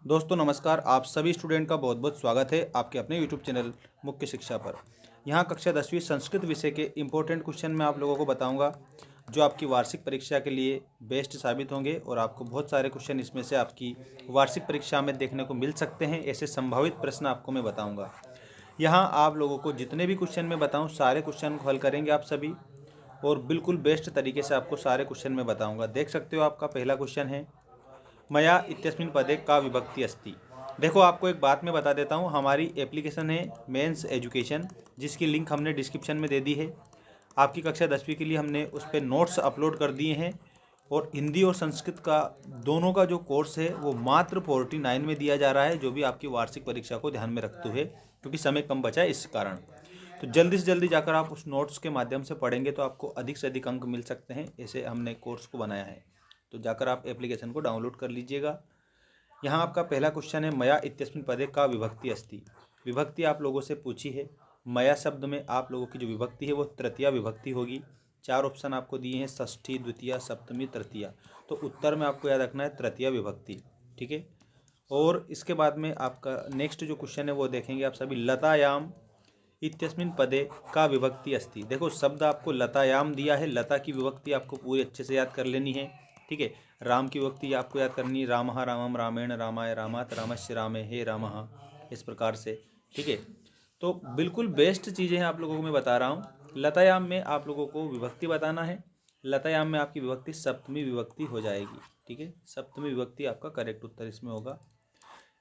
दोस्तों नमस्कार। आप सभी स्टूडेंट का बहुत बहुत स्वागत है आपके अपने यूट्यूब चैनल मुख्य शिक्षा पर। यहाँ कक्षा 10वीं संस्कृत विषय के इम्पोर्टेंट क्वेश्चन मैं आप लोगों को बताऊंगा जो आपकी वार्षिक परीक्षा के लिए बेस्ट साबित होंगे और आपको बहुत सारे क्वेश्चन इसमें से आपकी वार्षिक परीक्षा में देखने को मिल सकते हैं। ऐसे संभावित प्रश्न आपको मैं बताऊँगा। यहाँ आप लोगों को जितने भी क्वेश्चन मैं बताऊँ सारे क्वेश्चन को हल करेंगे आप सभी, और बिल्कुल बेस्ट तरीके से आपको सारे क्वेश्चन मैं बताऊँगा। देख सकते हो आपका पहला क्वेश्चन है, मया इत्यस्मिन् पदे का विभक्ति अस्ति। देखो आपको एक बात मैं बता देता हूँ, हमारी एप्लीकेशन है मेंस एजुकेशन, जिसकी लिंक हमने डिस्क्रिप्शन में दे दी है। आपकी कक्षा 10वीं के लिए हमने उस पर नोट्स अपलोड कर दिए हैं, और हिंदी और संस्कृत का दोनों का जो कोर्स है वो मात्र 49 में दिया जा रहा है, जो भी आपकी वार्षिक परीक्षा को ध्यान में रखते हुए, क्योंकि समय कम बचा है इस कारण। तो जल्दी से जल्दी जाकर आप उस नोट्स के माध्यम से पढ़ेंगे तो आपको अधिक से अधिक अंक मिल सकते हैं। ऐसे हमने कोर्स को बनाया है, तो जाकर आप एप्लीकेशन को डाउनलोड कर लीजिएगा। यहाँ आपका पहला क्वेश्चन है, मया इत्यस्मिन् पदे का विभक्ति अस्ति। विभक्ति आप लोगों से पूछी है। मया शब्द में आप लोगों की जो विभक्ति है वो तृतीया विभक्ति होगी। 4 ऑप्शन आपको दिए हैं, षष्ठी, द्वितीया, सप्तमी, तृतीया। तो उत्तर में आपको याद रखना है तृतीया विभक्ति, ठीक है। और इसके बाद में आपका नेक्स्ट जो क्वेश्चन है वो देखेंगे आप सभी, लतायाम इत्यस्मिन् पदे का विभक्ति अस्ति। देखो शब्द आपको लतायाम दिया है, लता की विभक्ति आपको पूरी अच्छे से याद कर लेनी है, ठीक है। राम की विभक्ति आपको याद करनी है, रामः रामम रामेण रामाय रामात रामस्य रामे हे रामः, इस प्रकार से, ठीक है। तो बिल्कुल बेस्ट चीज़ें हैं आप लोगों को मैं बता रहा हूँ। लतायाम में आप लोगों को विभक्ति बताना है। लतायाम में आपकी विभक्ति सप्तमी विभक्ति हो जाएगी, ठीक है। सप्तमी विभक्ति आपका करेक्ट उत्तर इसमें होगा।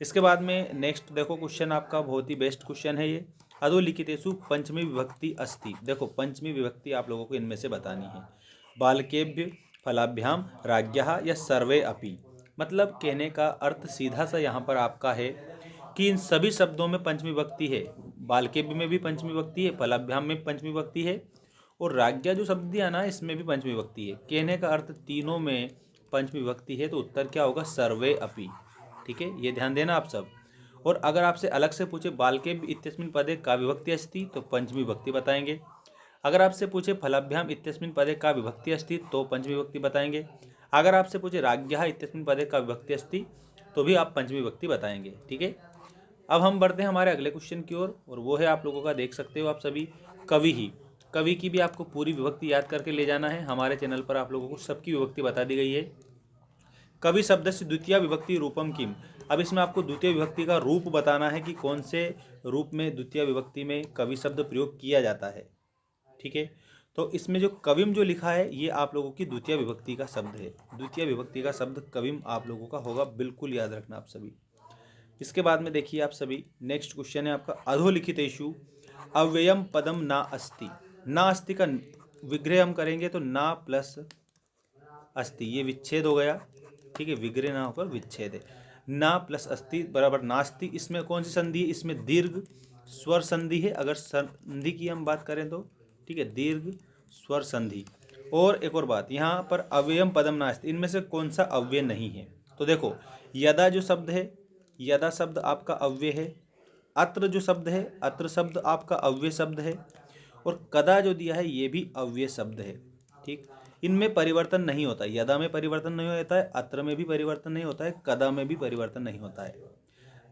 इसके बाद में नेक्स्ट देखो क्वेश्चन आपका बहुत ही बेस्ट क्वेश्चन है ये, अधोलिखितेषु पंचमी विभक्ति अस्ति। देखो पंचमी विभक्ति आप लोगों को इनमें से बतानी है। बालकेभ्य फलाभ्याम राज्ञः या सर्वे अपि। मतलब कहने का अर्थ सीधा सा यहाँ पर आपका है कि इन सभी शब्दों में पंचमी विभक्ति है। बालकेभ्य में भी पंचमी विभक्ति है, फलाभ्याम में पंचमी विभक्ति है, और राज्ञा जो शब्द दिया ना इसमें भी पंचमी विभक्ति है। कहने का अर्थ तीनों में पंचमी विभक्ति है, तो उत्तर क्या होगा, सर्वे अपि, ठीक है। ये ध्यान देना आप सब। और अगर आपसे अलग से पूछे बालके इत्यस्मिन् पदे का विभक्ति अस्ति तो पंचमी विभक्ति बताएंगे। अगर आपसे पूछे फलाभ्याम इत्यस्मिन् पदे का विभक्ति अस्ति तो पंचमी विभक्ति बताएंगे। अगर आपसे पूछे राज्ञः इत्यस्मिन् पदे का विभक्ति अस्ति तो भी आप पंचमी विभक्ति बताएंगे, ठीक है। अब हम बढ़ते हैं हमारे अगले क्वेश्चन की ओर, और वो है आप लोगों का, देख सकते हो आप सभी, कवि ही। कवि की भी आपको पूरी विभक्ति याद करके ले जाना है। हमारे चैनल पर आप लोगों को सबकी विभक्ति बता दी गई है। कवि शब्द से द्वितीय विभक्ति रूपम किम। अब इसमें आपको द्वितीय विभक्ति का रूप बताना है कि कौन से रूप में द्वितीय विभक्ति में कवि शब्द प्रयोग किया जाता है, ठीक है। तो इसमें जो कविम जो लिखा है ये आप लोगों की द्वितीय विभक्ति का शब्द है। द्वितीय विभक्ति का शब्द कविम आप लोगों का होगा, बिल्कुल याद रखना आप सभी। इसके बाद में देखिए आप सभी, नेक्स्ट क्वेश्चन है आपका, अधोलिखितेषु अव्ययम पदम ना अस्ति। ना अस्ति का विग्रह हम करेंगे तो ना प्लस अस्ति, ये विच्छेद हो गया, ठीक है। विग्रह ना होकर विच्छेद है। ना प्लस अस्ति बराबर नास्ति। इसमें कौन सी संधि है, इसमें दीर्घ स्वर संधि है। अगर संधि की हम बात करें तो, ठीक है, दीर्घ स्वर संधि। और एक और बात, यहाँ पर अव्ययम पदम नास्ति, इनमें से कौन सा अव्यय नहीं है। तो देखो यदा जो शब्द है, यदा शब्द आपका अव्यय है। अत्र जो शब्द है, अत्र शब्द आपका अव्यय शब्द है। और कदा जो दिया है ये भी अव्यय शब्द है, ठीक। इनमें परिवर्तन नहीं होता, यदा में परिवर्तन नहीं होता है, अत्र में भी परिवर्तन नहीं होता है, कदा में भी परिवर्तन नहीं होता है।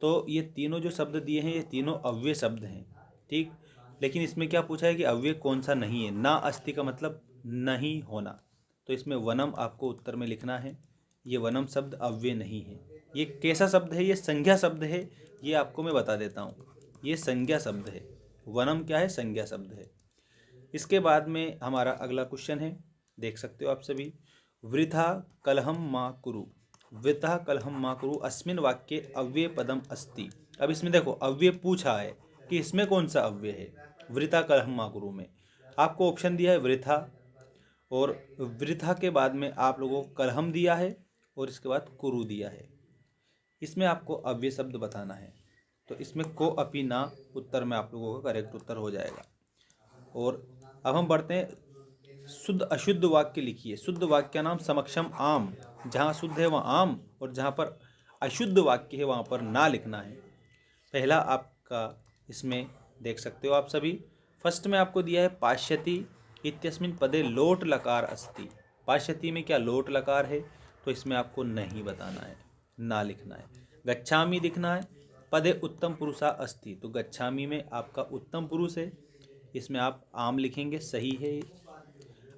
तो ये तीनों जो शब्द दिए हैं ये तीनों अव्यय शब्द हैं, ठीक। लेकिन इसमें क्या पूछा है कि अव्यय कौन सा नहीं है। ना अस्ति का मतलब नहीं होना, तो इसमें वनम आपको उत्तर में लिखना है। ये वनम शब्द अव्यय नहीं है। ये कैसा शब्द है, ये संज्ञा शब्द है। ये आपको मैं बता देता हूँ, ये संज्ञा शब्द है। वनम क्या है, संज्ञा शब्द है। इसके बाद में हमारा अगला क्वेश्चन है, देख सकते हो आप सभी, वृथा कलहम मा कुरु। वृथा कलहम मा कुरु अस्मिन् वाक्ये अव्यय पदम अस्ति। अब इसमें देखो अव्यय पूछा है कि इसमें कौन सा अव्यय है। वृथा कलहम मा कुरु में आपको ऑप्शन दिया है वृथा, और वृथा के बाद में आप लोगों को कलहम दिया है, और इसके बाद कुरु दिया है। इसमें आपको अव्यय शब्द बताना है, तो इसमें को अपि ना उत्तर में आप लोगों का करेक्ट उत्तर हो जाएगा। और अब हम बढ़ते हैं, शुद्ध अशुद्ध वाक्य लिखिए। शुद्ध वाक्य नाम समक्षम आम, जहाँ शुद्ध है वहाँ आम, और जहाँ पर अशुद्ध वाक्य है वहाँ पर ना लिखना है। पहला आपका इसमें देख सकते हो आप सभी, फर्स्ट में आपको दिया है पाश्यति इत्यस्मिन् पदे लोट लकार अस्ति। पाश्यति में क्या लोट लकार है, तो इसमें आपको नहीं बताना है, ना लिखना है। गच्छामि दिखना है। पदे उत्तम पुरुषा अस्ति, तो गच्छामि में आपका उत्तम पुरुष है, इसमें आप आम लिखेंगे, सही है।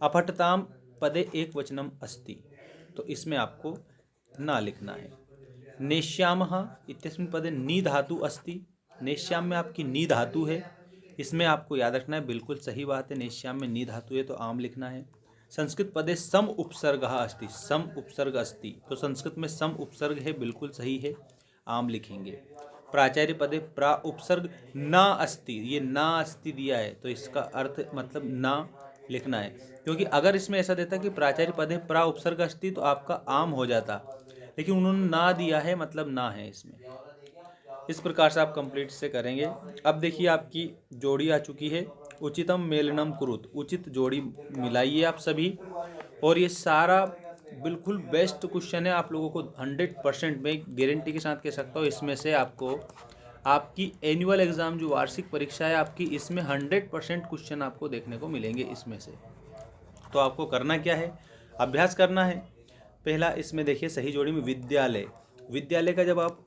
अपठताम पदे एक वचनम अस्ति, तो इसमें आपको ना लिखना है। नेष्यामः इत्यस्मिन् पदे नी धातु अस्ति, नेष्याम में आपकी नी धातु है, इसमें आपको याद रखना है, बिल्कुल सही बात है। नेष्याम में नी धातु है तो आम लिखना है। संस्कृत पदे सम उपसर्गः अस्ति, सम उपसर्ग अस्ति, तो संस्कृत में सम उपसर्ग है, बिल्कुल सही है, आम लिखेंगे। प्राचार्य पदे प्रा उपसर्ग ना अस्ति, ये ना अस्ति दिया है तो इसका अर्थ मतलब ना लिखना है, क्योंकि अगर इसमें ऐसा देता कि प्राचार्य पदे प्रा उपसर्ग अस्ति तो आपका आम हो जाता, लेकिन उन्होंने ना दिया है मतलब ना है इसमें। इस प्रकार से आप कंप्लीट से करेंगे। अब देखिए आपकी जोड़ी आ चुकी है, उचितम मेलनम कुरुत, उचित जोड़ी मिलाइए आप सभी। और ये सारा बिल्कुल बेस्ट क्वेश्चन है, आप लोगों को 100% में गारंटी के साथ कह सकता हूँ, इसमें से आपको आपकी एनुअल एग्ज़ाम जो वार्षिक परीक्षा है आपकी, इसमें 100% क्वेश्चन आपको देखने को मिलेंगे इसमें से। तो आपको करना क्या है, अभ्यास करना है। पहला इसमें देखिए सही जोड़ी में विद्यालय, विद्यालय का जब आप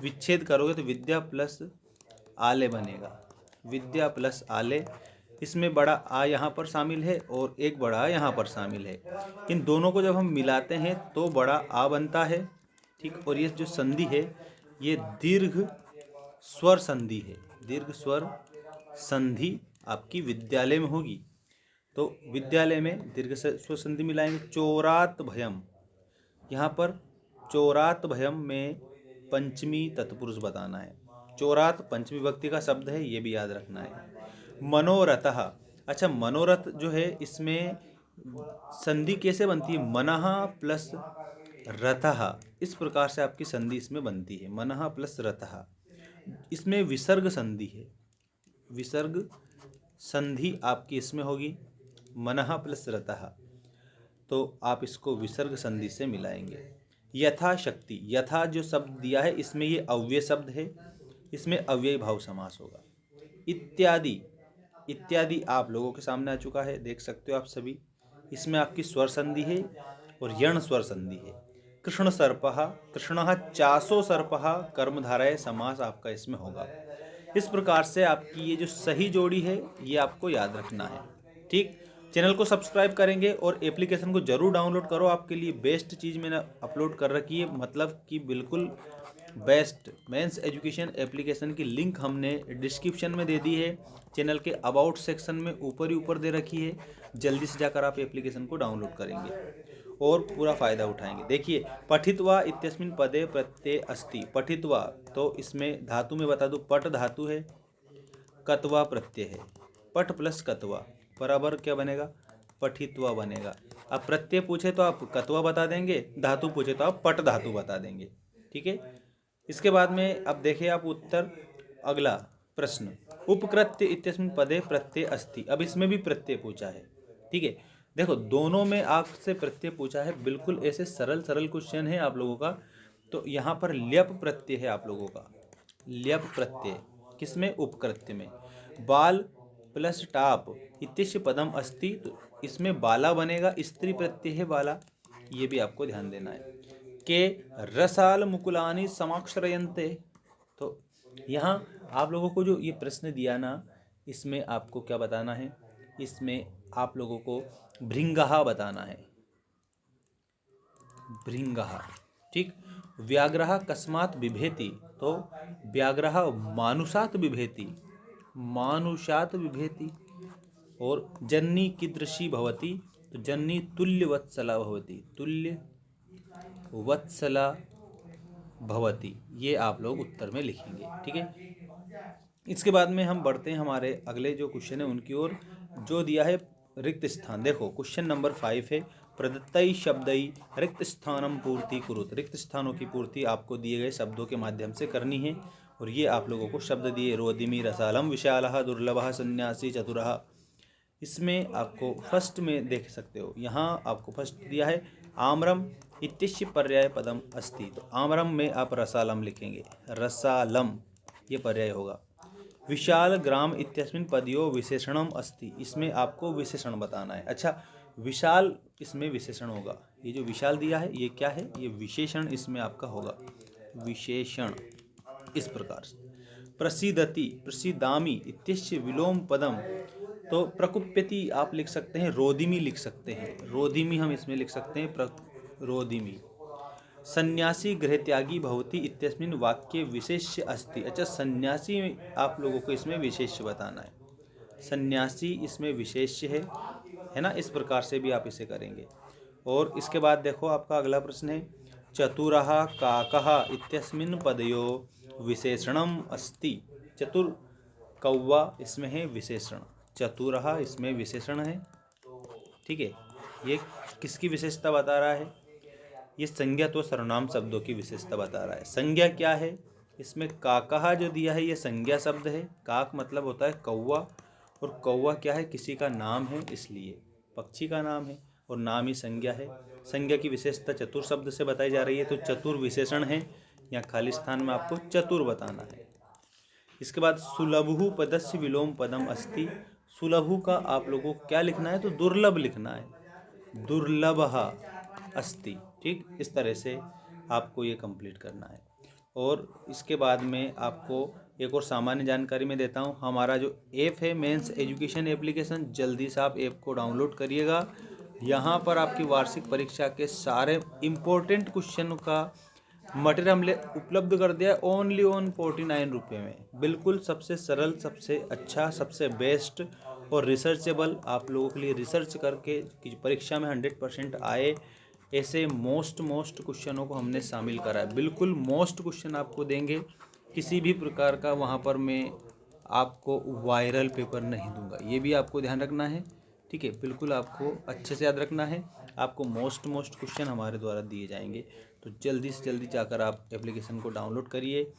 विच्छेद करोगे तो विद्या प्लस आले बनेगा, विद्या प्लस आले। इसमें बड़ा आ यहाँ पर शामिल है और एक बड़ा आ यहाँ पर शामिल है, इन दोनों को जब हम मिलाते हैं तो बड़ा आ बनता है, ठीक। और ये जो संधि है ये दीर्घ स्वर संधि है, दीर्घ स्वर संधि आपकी विद्यालय में होगी। तो विद्यालय में दीर्घ स्वर संधि मिलाएंगे। चोरात भयम, यहाँ पर चोरात भयम में पंचमी तत्पुरुष बताना है, चोरात पंचमी विभक्ति का शब्द है, ये भी याद रखना है। मनोरथः, अच्छा मनोरथ जो है इसमें संधि कैसे बनती है, मनः प्लस रथः, इस प्रकार से आपकी संधि इसमें बनती है, मनः प्लस रथः। इसमें विसर्ग संधि है, विसर्ग संधि आपकी इसमें होगी, मनः प्लस रथः, तो आप इसको विसर्ग संधि से मिलाएंगे। यथाशक्ति, यथा जो शब्द दिया है इसमें ये अव्यय शब्द है, इसमें अव्ययी भाव समास होगा। इत्यादि, इत्यादि आप लोगों के सामने आ चुका है, देख सकते हो आप सभी, इसमें आपकी स्वर संधि है और यण स्वर संधि है। कृष्ण सर्पः, कृष्णः चासो सर्पः, कर्मधारय समास आपका इसमें होगा। इस प्रकार से आपकी ये जो सही जोड़ी है ये आपको याद रखना है, ठीक। चैनल को सब्सक्राइब करेंगे और एप्लीकेशन को जरूर डाउनलोड करो, आपके लिए बेस्ट चीज़ मैंने अपलोड कर रखी है, मतलब कि बिल्कुल बेस्ट मेंस एजुकेशन एप्लीकेशन की लिंक हमने डिस्क्रिप्शन में दे दी है, चैनल के अबाउट सेक्शन में ऊपर ही ऊपर दे रखी है, जल्दी से जाकर आप एप्लीकेशन को डाउनलोड करेंगे और पूरा फ़ायदा उठाएंगे। देखिए पठित्वा इत्यस्मिन् पदे प्रत्यय अस्ति, पठित्वा तो इसमें धातु में बता दूं, पट धातु है, कत्वा प्रत्यय है, पट प्लस कत्वा बराबर क्या बनेगा, पठित्वा बनेगा। अब प्रत्यय पूछे तो आप कत्वा बता देंगे, धातु पूछे तो आप पट धातु बता देंगे, ठीक है। इसके बाद में अब देखिए आप उत्तर, अगला प्रश्न, उपकृत्य इत्यस्मिन् पदे प्रत्यय अस्ति, अब इसमें भी प्रत्यय पूछा है, ठीक है। देखो दोनों में आपसे प्रत्यय पूछा है, बिल्कुल ऐसे सरल सरल क्वेश्चन है आप लोगों का। तो यहाँ पर ल्यप प्रत्यय है आप लोगों का, ल्यप प्रत्यय किसमें, उपकृत्य में। बाल प्लस टाप इत्यस्य पदम अस्ति, तो इसमें बाला बनेगा, स्त्री प्रत्यय है बाला, ये भी आपको ध्यान देना है। के रसाल मुकुलानी समाक्षरयन्ते, तो यहाँ आप लोगों को जो ये प्रश्न दिया ना, इसमें आपको क्या बताना है, इसमें आप लोगों को भृंगहा बताना है, भृंगहा, ठीक। व्याघ्रः कस्मात् बिभेति, तो व्याघ्रः मानुषात् बिभेति, मानुषात् बिभेति। और जन्नी कीदृशी भवति, तो जन्नी तुल्यवत्सला भवति, तुल्य वत्सला भवति, ये आप लोग उत्तर में लिखेंगे, ठीक है। इसके बाद में हम बढ़ते हैं हमारे अगले जो क्वेश्चन है उनकी ओर, जो दिया है रिक्त स्थान। देखो क्वेश्चन नंबर 5 है, प्रदत्तई शब्दई रिक्त स्थानम पूर्ति कुरुत, रिक्त स्थानों की पूर्ति आपको दिए गए शब्दों के माध्यम से करनी है। और ये आप लोगों को शब्द दिए, रोदिमी रसालम विशालः दुर्लभः सन्यासी चतुरः। इसमें आपको फर्स्ट में देख सकते हो, यहाँ आपको फर्स्ट दिया है आम्रम इत्यस्य पर्याय पदम अस्ति, तो आम्रम में आप रसालम लिखेंगे, रसालम ये पर्याय होगा। विशाल ग्राम इत्यस्मिन् पदयो विशेषणम अस्ति, इसमें आपको विशेषण बताना है। अच्छा विशाल इसमें विशेषण होगा, ये जो विशाल दिया है ये क्या है, ये विशेषण इसमें आपका होगा। विशेषण इस प्रकार से। प्रसीदति, प्रसीदामि इत्यस्य विलोम पदम, तो प्रकुप्यति आप लिख सकते हैं, रोदिमि लिख सकते हैं, रोदिमि हम इसमें लिख सकते हैं, रोदिमि। सन्यासी गृहत्यागी भवति इत्यस्मिन् वाक्ये विशेष्य अस्ति। अच्छा, सन्यासी आप लोगों को इसमें विशेष्य बताना है, सन्यासी इसमें विशेष्य है ना। इस प्रकार से भी आप इसे करेंगे। और इसके बाद देखो आपका अगला प्रश्न है, चतुरः काकः इत्यस्मिन् पदयो विशेषणम अस्ति। चतुर कौवा इसमें है विशेषण, चतुरः इसमें विशेषण है, ठीक है। ये किसकी विशेषता बता रहा है? ये संज्ञा तो सर्वनाम शब्दों की विशेषता बता रहा है। संज्ञा क्या है? इसमें काकः जो दिया है ये संज्ञा शब्द है। काक मतलब होता है कौवा, और कौवा क्या है? किसी का नाम है, इसलिए पक्षी का नाम है, और नाम ही संज्ञा है। संज्ञा की विशेषता चतुर शब्द से बताई जा रही है, तो चतुर विशेषण है। यहाँ खाली स्थान में आपको चतुर बताना है। इसके बाद सुलभु पदस्य विलोम पदम अस्ति। सुलभु का आप लोगों को क्या लिखना है? तो दुर्लभ लिखना है, दुर्लभः अस्ति, ठीक। इस तरह से आपको ये कंप्लीट करना है। और इसके बाद में आपको एक और सामान्य जानकारी में देता हूँ। हमारा जो ऐप है मेंस एजुकेशन एप्लीकेशन, जल्दी से आप ऐप को डाउनलोड करिएगा। यहाँ पर आपकी वार्षिक परीक्षा के सारे इम्पोर्टेंट क्वेश्चन का मटेरियल हमने उपलब्ध कर दिया है ओनली ऑन 49 रुपये में। बिल्कुल सबसे सरल, सबसे अच्छा, सबसे बेस्ट और रिसर्चेबल, आप लोगों के लिए रिसर्च करके कि परीक्षा में 100% आए ऐसे मोस्ट क्वेश्चनों को हमने शामिल करा है। बिल्कुल मोस्ट क्वेश्चन आपको देंगे, किसी भी प्रकार का वहाँ पर मैं आपको वायरल पेपर नहीं दूंगा, ये भी आपको ध्यान रखना है, ठीक है। बिल्कुल आपको अच्छे से याद रखना है, आपको मोस्ट क्वेश्चन हमारे द्वारा दिए जाएंगे। तो जल्दी से जल्दी जाकर आप एप्लीकेशन को डाउनलोड करिए।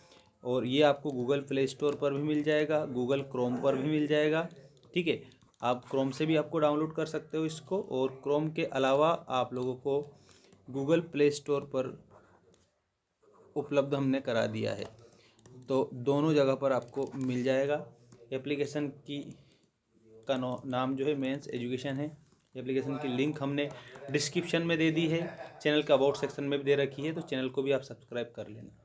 और ये आपको गूगल प्ले स्टोर पर भी मिल जाएगा, गूगल क्रोम पर भी मिल जाएगा, ठीक है। आप क्रोम से भी आपको डाउनलोड कर सकते हो इसको, और क्रोम के अलावा आप लोगों को गूगल प्ले स्टोर पर उपलब्ध हमने करा दिया है, तो दोनों जगह पर आपको मिल जाएगा। एप्लीकेशन की का नाम जो है मेंस एजुकेशन है। एप्लीकेशन की लिंक हमने डिस्क्रिप्शन में दे दी है, चैनल का अबाउट सेक्शन में भी दे रखी है, तो चैनल को भी आप सब्सक्राइब कर लेना।